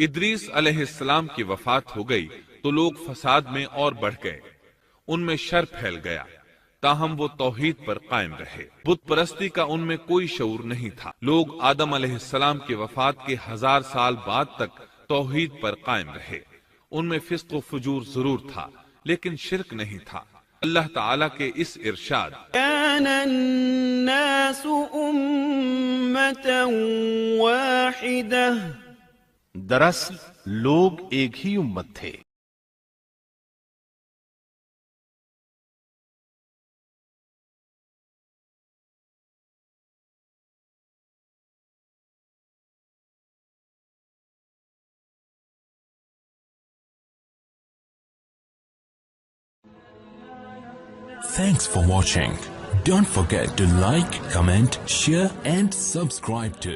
इदरीस अलैहिस्सलाम की वफात हो गई तो लोग फसाद में और बढ़ गए, उनमें शर फैल गया, ताहम वो तौहीद पर कायम रहे। बुत परस्ती का उनमें कोई शऊर नहीं था। लोग आदम अलैहिस्सलाम की वफात के 1000 साल बाद तक तौहीद पर कायम रहे। उनमें फिस्क व फुजूर जरूर था, लेकिन शिर्क नहीं था। अल्लाह ताला के इस इरशाद दरअसल लोग एक ही उम्मत थे। Thanks for watching. Don't forget to like, comment, share and subscribe to